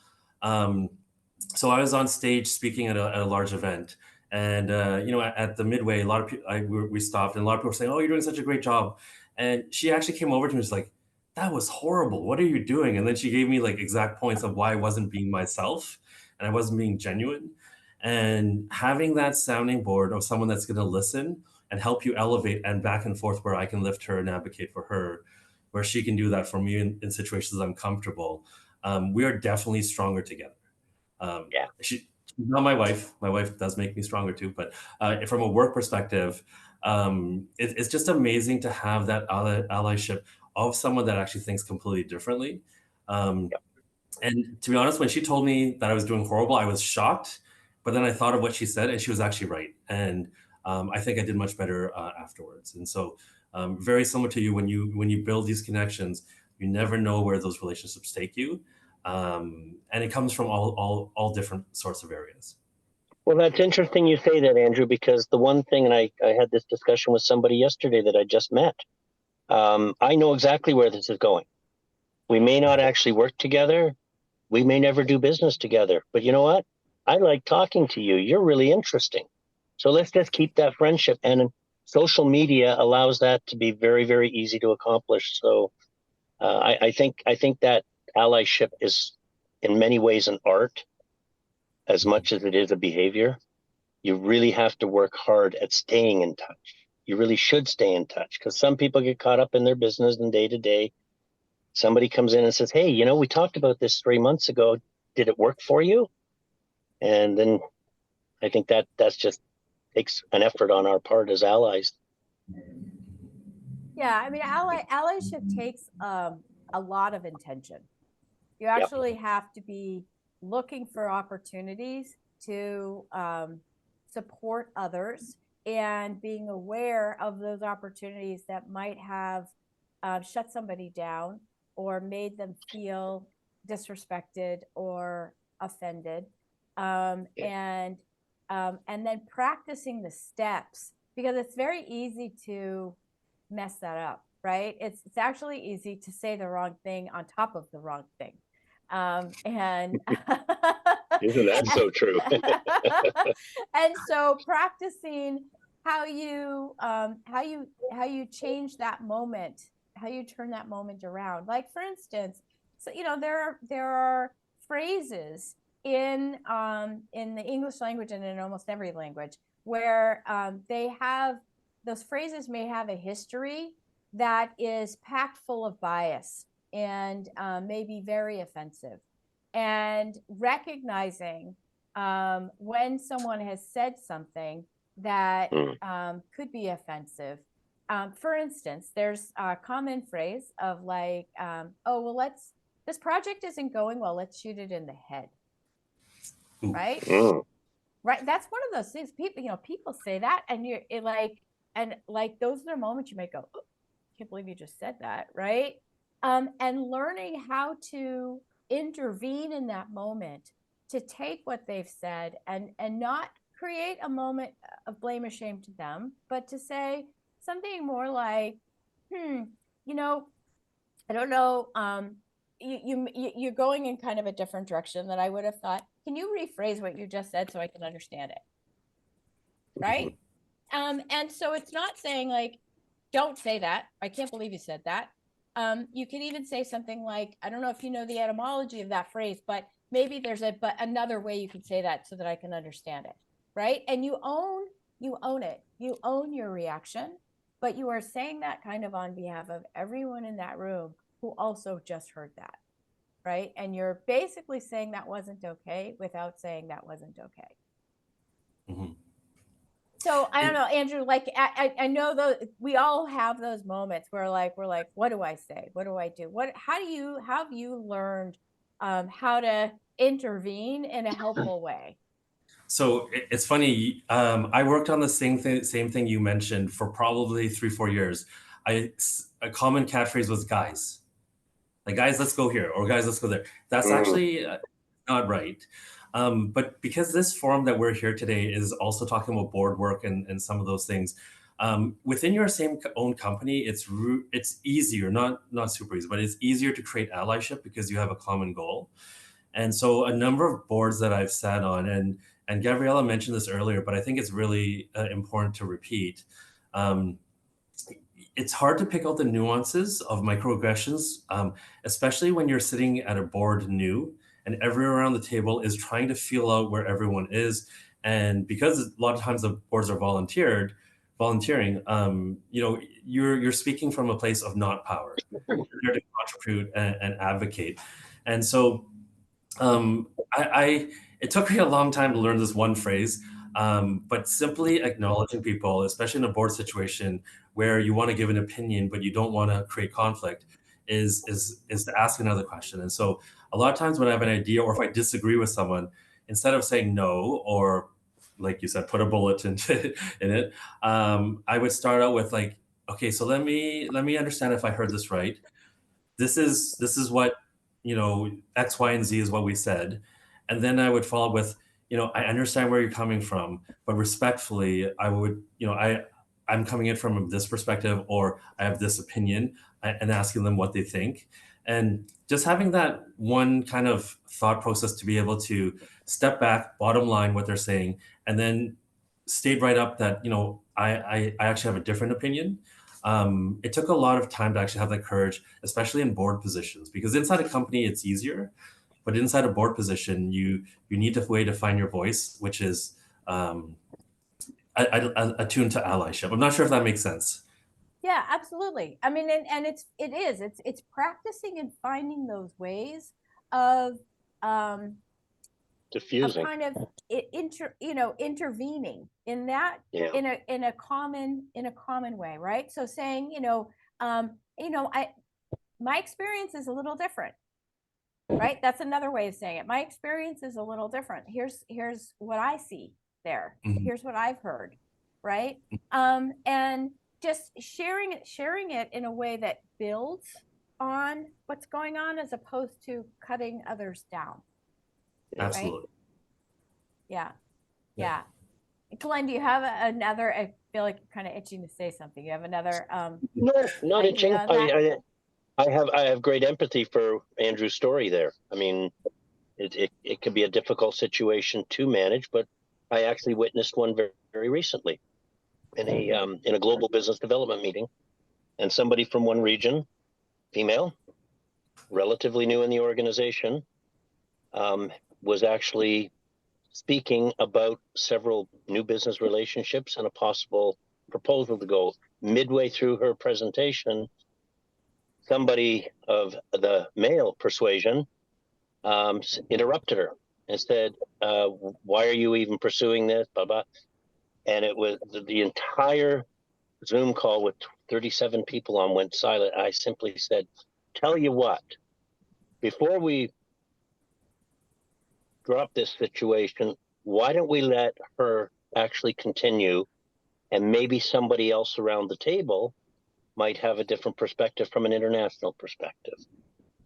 So I was on stage speaking at a large event, and you know, at the midway, a lot of people, we stopped, and a lot of people were saying, "Oh, you're doing such a great job." And she actually came over to me and was like, "That was horrible. What are you doing?" And then she gave me like exact points of why I wasn't being myself and I wasn't being genuine. And having that sounding board of someone that's going to listen and help you elevate, and back and forth, where I can lift her and advocate for her, where she can do that for me in situations I'm comfortable. We are definitely stronger together. She's not my wife. My wife does make me stronger too. But from a work perspective, it's just amazing to have that allyship of someone that actually thinks completely differently. And to be honest, when she told me that I was doing horrible, I was shocked. But then I thought of what she said, and she was actually right. And I think I did much better afterwards. And so, very similar to you, when you build these connections, you never know where those relationships take you, and it comes from all different sorts of areas. Well, that's interesting you say that, Andrew, because the one thing, and I had this discussion with somebody yesterday that I just met. I know exactly where this is going. We may not actually work together. We may never do business together. But you know what? I like talking to you. You're really interesting. So let's just keep that friendship. And social media allows that to be very, very easy to accomplish. So I think that allyship is in many ways an art as much as it is a behavior. You really have to work hard at staying in touch. You really should stay in touch, because some people get caught up in their business and day to day. Somebody comes in and says, "Hey, you know, we talked about this 3 months ago. Did it work for you?" And then I think that's just takes an effort on our part as allies. Yeah, I mean, allyship takes a lot of intention. You Yep. actually have to be looking for opportunities to support others and being aware of those opportunities that might have shut somebody down or made them feel disrespected or offended. And then practicing the steps, because it's very easy to mess that up, right? It's actually easy to say the wrong thing on top of the wrong thing. And Isn't that so true? and so practicing how you change that moment, how you turn that moment around. Like for instance, so there are phrases in the English language and in almost every language where those phrases may have a history that is packed full of bias and may be very offensive. And recognizing when someone has said something that could be offensive. For instance, there's a common phrase of like, oh, well, this project isn't going well, let's shoot it in the head. Right? Mm. Right. That's one of those things. People say that, and those are the moments you might go, oh, I can't believe you just said that, right? And learning how to intervene in that moment, to take what they've said and not create a moment of blame or shame to them, but to say something more like, I don't know, you're going in kind of a different direction than I would have thought. Can you rephrase what you just said so I can understand it? Right? And so it's not saying like, don't say that. I can't believe you said that. You can even say something like, I don't know if you know the etymology of that phrase, but maybe there's another way you can say that so that I can understand it. Right? And you own it. You own your reaction, but you are saying that kind of on behalf of everyone in that room who also just heard that. Right? And you're basically saying that wasn't okay without saying that wasn't okay. Mm-hmm. So I don't know, Andrew, like I know we all have those moments where we're like, what do I say? What do I do? How have you learned how to intervene in a helpful way? So it's funny. I worked on the same thing you mentioned for probably 3-4 years. A common catchphrase was "guys," like "guys, let's go here," or "guys, let's go there." That's actually not right. But because this forum that we're here today is also talking about board work and some of those things, within your own company, it's easier, not super easy, but it's easier to create allyship because you have a common goal. And so a number of boards that I've sat on, and Gavriella mentioned this earlier, but I think it's really important to repeat. It's hard to pick out the nuances of microaggressions, especially when you're sitting at a board new and everyone around the table is trying to feel out where everyone is. And because a lot of times the boards are volunteering, you're speaking from a place of not power. You're there to contribute and advocate. And so it took me a long time to learn this one phrase, but simply acknowledging people, especially in a board situation where you want to give an opinion but you don't want to create conflict, is to ask another question. And so a lot of times when I have an idea or if I disagree with someone, instead of saying no or, like you said, put a bullet in it, I would start out with like, okay, so let me understand if I heard this right. This is what, X, Y, and Z is what we said. And then I would follow with, I understand where you're coming from, but respectfully, I would, I'm coming in from this perspective, or I have this opinion, and asking them what they think. And just having that one kind of thought process to be able to step back, bottom line what they're saying, and then state right up that, I actually have a different opinion. It took a lot of time to actually have that courage, especially in board positions, because inside a company it's easier, but inside a board position, you need a way to find your voice, which is attuned to allyship. I'm not sure if that makes sense. Yeah, absolutely. I mean, and it's practicing and finding those ways of Diffusing. kind of intervening in that Yeah. in a common way, right? So saying, You know, my experience is a little different, right? That's another way of saying it. My experience is a little different. Here's what I see there. Here's what I've heard, right? And just sharing it in a way that builds on what's going on as opposed to cutting others down. Absolutely. Right? Yeah. Glenn, do you have another? I feel like you're kind of itching to say something. You have another No, not itching. idea on that? I have great empathy for Andrew's story there. I mean, it could be a difficult situation to manage, but I actually witnessed one very recently in a global business development meeting, and somebody from one region, female, relatively new in the organization, was actually speaking about several new business relationships and a possible proposal to go. Midway through her presentation, somebody of the male persuasion interrupted her and said, why are you even pursuing this? Blah, blah. And it was the entire Zoom call with 37 people on went silent. I simply said, tell you what, before we drop this situation, why don't we let her actually continue, and maybe somebody else around the table might have a different perspective from an international perspective.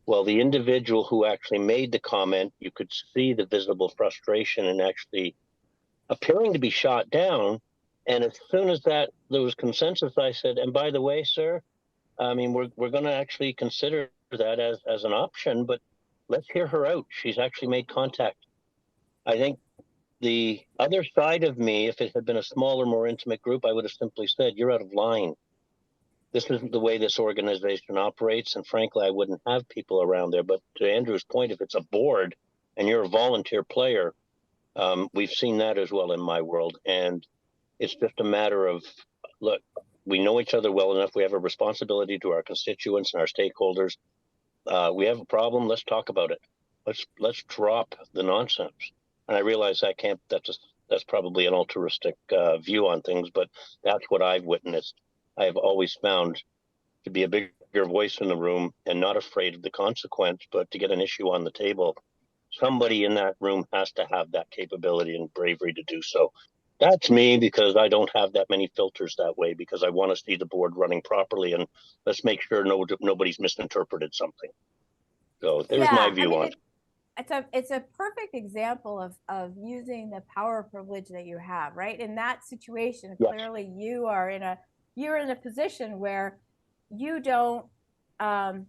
Well, the individual who actually made the comment, you could see the visible frustration and actually appearing to be shot down. And as soon as there was consensus, I said, and by the way, sir, I mean, we're going to actually consider that as an option, but let's hear her out. She's actually made contact. I think the other side of me, if it had been a smaller, more intimate group, I would have simply said, you're out of line. This isn't the way this organization operates. And frankly, I wouldn't have people around there. But to Andrew's point, if it's a board and you're a volunteer player, we've seen that as well in my world. And it's just a matter of, look, we know each other well enough. We have a responsibility to our constituents and our stakeholders. We have a problem. Let's talk about it. Let's drop the nonsense. And I realize that's probably an altruistic view on things, but that's what I've witnessed. I have always found to be a bigger voice in the room and not afraid of the consequence, but to get an issue on the table, somebody in that room has to have that capability and bravery to do so. That's me, because I don't have that many filters that way, because I want to see the board running properly, and let's make sure nobody's misinterpreted something. So there's my view on it. It's a perfect example of using the power privilege that you have, right? In that situation, yes. Clearly you're in a position where you don't I'm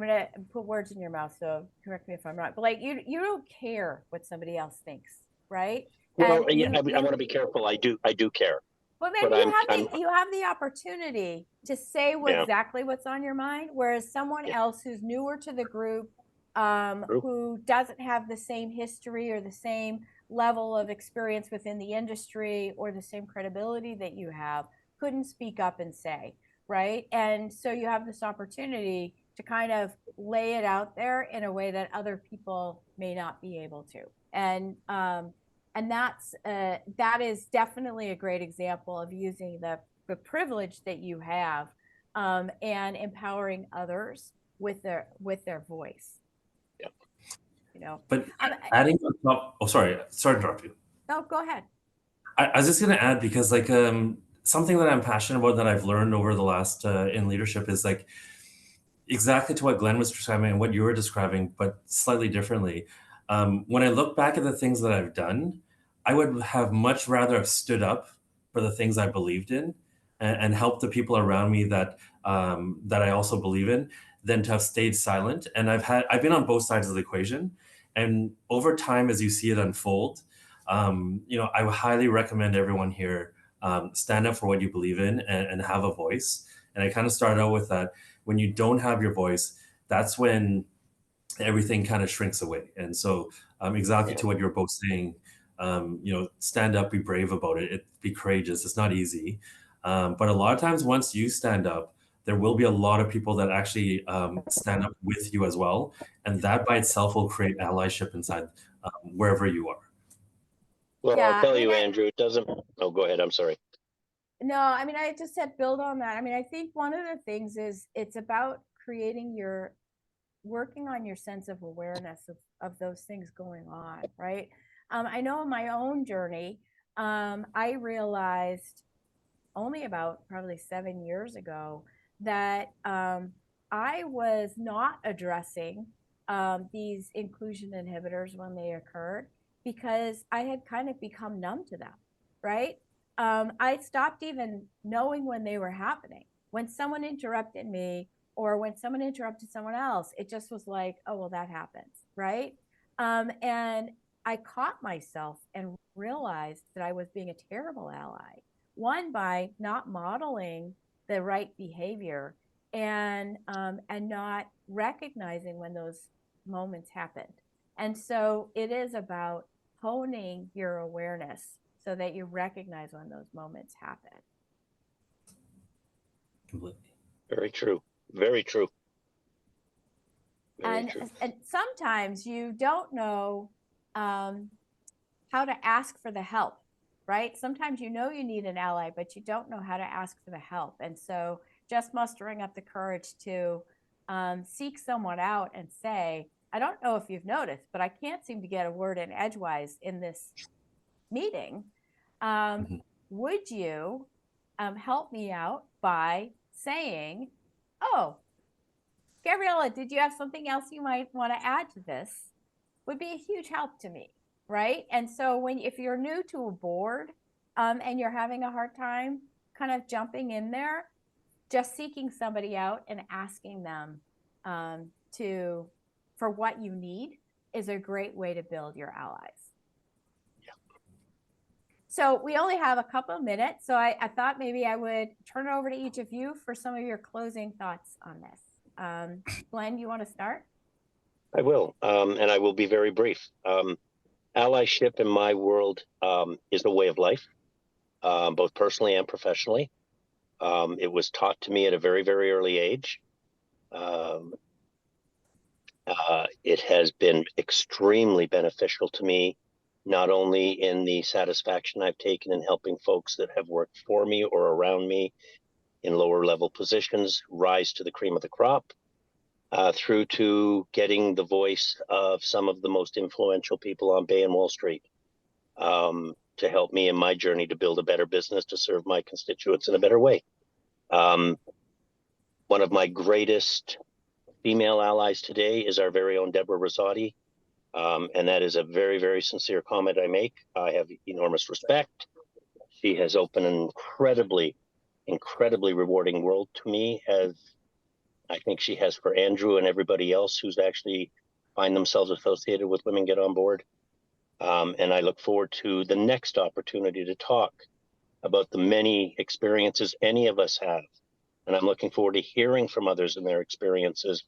gonna put words in your mouth, so correct me if I'm wrong, but like you don't care what somebody else thinks, right? Well, I want to be careful. I do care. But then you have the opportunity to say exactly what's on your mind, whereas someone else who's newer to the group, who doesn't have the same history or the same level of experience within the industry or the same credibility that you have, couldn't speak up and say, right? And so you have this opportunity to kind of lay it out there in a way that other people may not be able to. And that is definitely a great example of using the privilege that you have and empowering others with their voice. Yeah. You know, but adding on top, sorry to interrupt you. No, go ahead. I was just going to add, because like something that I'm passionate about that I've learned over the last in leadership is like exactly to what Glenn was describing and what you were describing, but slightly differently. When I look back at the things that I've done, I would have much rather have stood up for the things I believed in and helped the people around me that I also believe in, than to have stayed silent. And I've been on both sides of the equation. And over time, as you see it unfold, I would highly recommend everyone here stand up for what you believe in and have a voice. And I kind of started out with that. When you don't have your voice, that's when everything kind of shrinks away. And so exactly to what you're both saying, stand up, be brave about it, be courageous. It's not easy. But a lot of times once you stand up, there will be a lot of people that actually stand up with you as well. And that by itself will create allyship inside wherever you are. Well, I'll tell you, Andrew, it doesn't. Oh, go ahead. I'm sorry. No, I mean, I just said build on that. I mean, I think one of the things is it's about working on your sense of awareness of those things going on, right? I know in my own journey, I realized only about probably 7 years ago that I was not addressing these inclusion inhibitors when they occurred because I had kind of become numb to them, right? I stopped even knowing when they were happening. When someone interrupted me or when someone interrupted someone else, it just was like, oh, well, that happens, right? And I caught myself and realized that I was being a terrible ally. One, by not modeling the right behavior and not recognizing when those moments happened. And so it is about honing your awareness so that you recognize when those moments happen. Completely. Very true. Very true. Very And, true. and sometimes you don't know how to ask for the help, right? Sometimes you know you need an ally, but you don't know how to ask for the help. And so just mustering up the courage to seek someone out and say, I don't know if you've noticed, but I can't seem to get a word in edgewise in this meeting. Would you help me out by saying, oh, Gavriella, did you have something else you might want to add to this? Would be a huge help to me, right? And so if you're new to a board and you're having a hard time kind of jumping in there, just seeking somebody out and asking them for what you need is a great way to build your allies. So we only have a couple of minutes, so I thought maybe I would turn it over to each of you for some of your closing thoughts on this. Glenn, you want to start? I will, and I will be very brief. Allyship in my world is a way of life, both personally and professionally. It was taught to me at a very, very early age. It has been extremely beneficial to me, not only in the satisfaction I've taken in helping folks that have worked for me or around me in lower level positions rise to the cream of the crop, through to getting the voice of some of the most influential people on Bay and Wall Street to help me in my journey to build a better business, to serve my constituents in a better way. One of my greatest female allies today is our very own Deborah Rosati. And that is a very, very sincere comment I make. I have enormous respect. She has opened an incredibly rewarding world to me, as I think she has for Andrew and everybody else who's actually find themselves associated with Women Get On Board. And I look forward to the next opportunity to talk about the many experiences any of us have. And I'm looking forward to hearing from others and their experiences,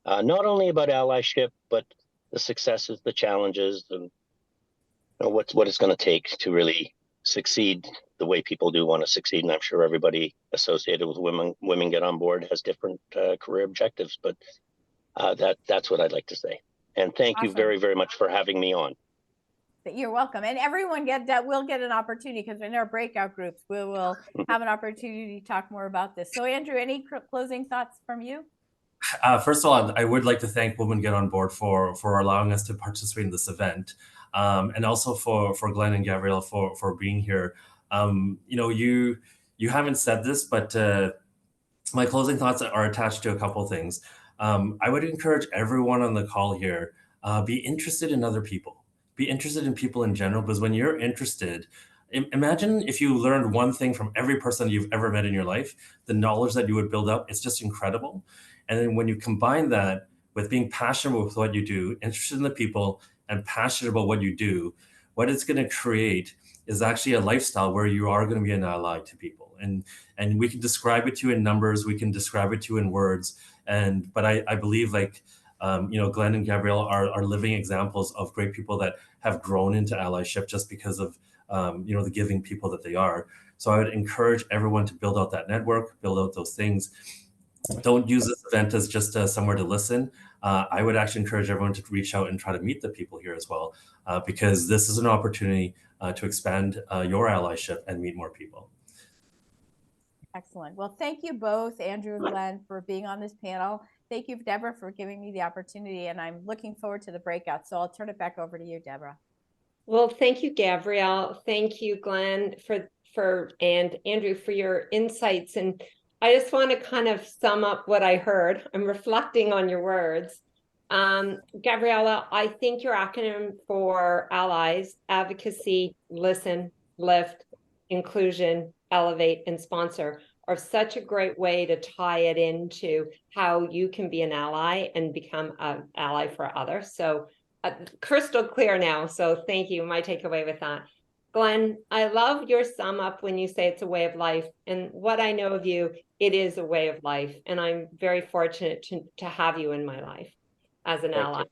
not only about allyship, but the successes, the challenges, and what it's going to take to really succeed the way people do want to succeed. And I'm sure everybody associated with Women Get On Board has different career objectives, but that's what I'd like to say. And thank you very, very much for having me on. You're welcome. And everyone will get an opportunity, because in our breakout groups, we will have an opportunity to talk more about this. So Andrew, any closing thoughts from you? First of all, I would like to thank Women Get On Board for allowing us to participate in this event, and also for Glenn and Gavriella for being here. You haven't said this, but my closing thoughts are attached to a couple of things. I would encourage everyone on the call here, be interested in other people. Be interested in people in general, because when you're interested, imagine if you learned one thing from every person you've ever met in your life, the knowledge that you would build up, it's just incredible. And then when you combine that with being passionate with what you do, interested in the people, and passionate about what you do, what it's going to create is actually a lifestyle where you are going to be an ally to people. And we can describe it to you in numbers, we can describe it to you in words. But I believe, like, Glenn and Gavriella are living examples of great people that have grown into allyship just because of the giving people that they are. So I would encourage everyone to build out that network, build out those things. Don't use this event as just somewhere to listen. I would actually encourage everyone to reach out and try to meet the people here as well, because this is an opportunity to expand your allyship and meet more people. Excellent. Well, thank you both, Andrew and Glenn, for being on this panel. Thank you, Deborah, for giving me the opportunity, and I'm looking forward to the breakout. So I'll turn it back over to you, Deborah. Well, thank you, Gavrielle. Thank you, Glenn, and Andrew for your insights. And I just want to kind of sum up what I heard. I'm reflecting on your words. Gavriella, I think your acronym for allies, advocacy, listen, lift, inclusion, elevate, and sponsor are such a great way to tie it into how you can be an ally and become an ally for others. So crystal clear now. So thank you. My takeaway with that. Glenn, I love your sum up when you say it's a way of life. And what I know of you, it is a way of life. And I'm very fortunate to have you in my life as an ally.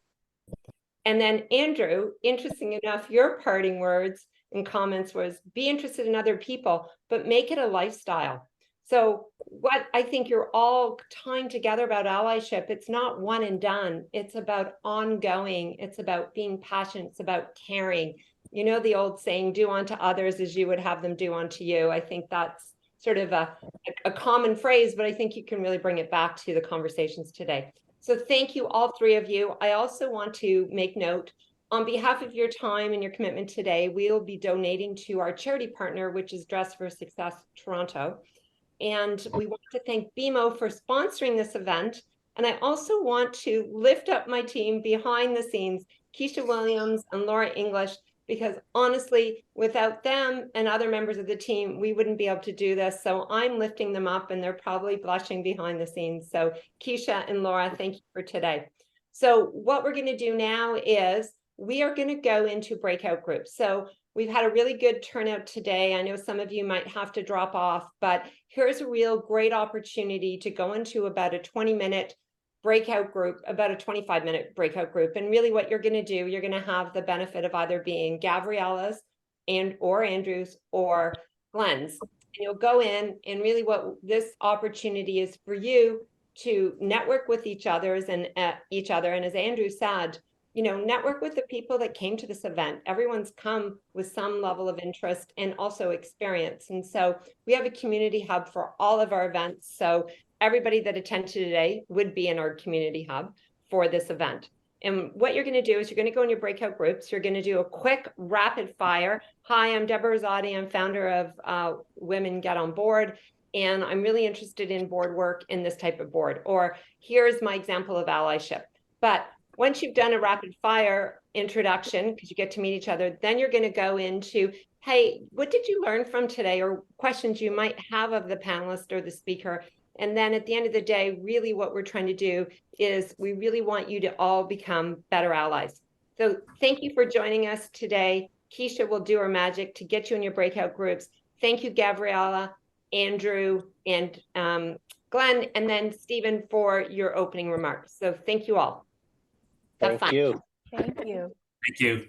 And then Andrew, interesting enough, your parting words and comments was be interested in other people, but make it a lifestyle. So what I think you're all tying together about allyship, it's not one and done. It's about ongoing. It's about being passionate. It's about caring. You know, the old saying, do unto others as you would have them do unto you. I think that's sort of a common phrase, but I think you can really bring it back to the conversations today. So thank you, all three of you. I also want to make note, on behalf of your time and your commitment today, we'll be donating to our charity partner, which is Dress for Success Toronto. And we want to thank BMO for sponsoring this event. And I also want to lift up my team behind the scenes, Keisha Williams and Laura English, because honestly, without them and other members of the team, we wouldn't be able to do this. So I'm lifting them up and they're probably blushing behind the scenes. So Keisha and Laura, thank you for today. So what we're going to do now is we are going to go into breakout groups. So we've had a really good turnout today. I know some of you might have to drop off, but here's a real great opportunity to go into about a 20-minute breakout group, about a 25-minute breakout group. And really what you're going to do, you're going to have the benefit of either being Gavriella's or Andrew's or Glenn's. And you'll go in, and really what this opportunity is for you to network with each other. And as Andrew said, you know, network with the people that came to this event. Everyone's come with some level of interest and also experience. And so we have a community hub for all of our events. So everybody that attended today would be in our community hub for this event. And what you're going to do is you're going to go in your breakout groups. You're going to do a quick rapid fire. Hi, I'm Deborah Rosati. I'm founder of Women Get On Board. And I'm really interested in board work in this type of board. Or here's my example of allyship. But once you've done a rapid fire introduction, because you get to meet each other, then you're going to go into, hey, what did you learn from today? Or questions you might have of the panelist or the speaker. And then at the end of the day, really what we're trying to do is we really want you to all become better allies. So thank you for joining us today. Keisha will do her magic to get you in your breakout groups. Thank you, Gavriella, Andrew, and Glenn, and then Stephen for your opening remarks. So thank you all. Have fun. Thank you. Thank you. Thank you.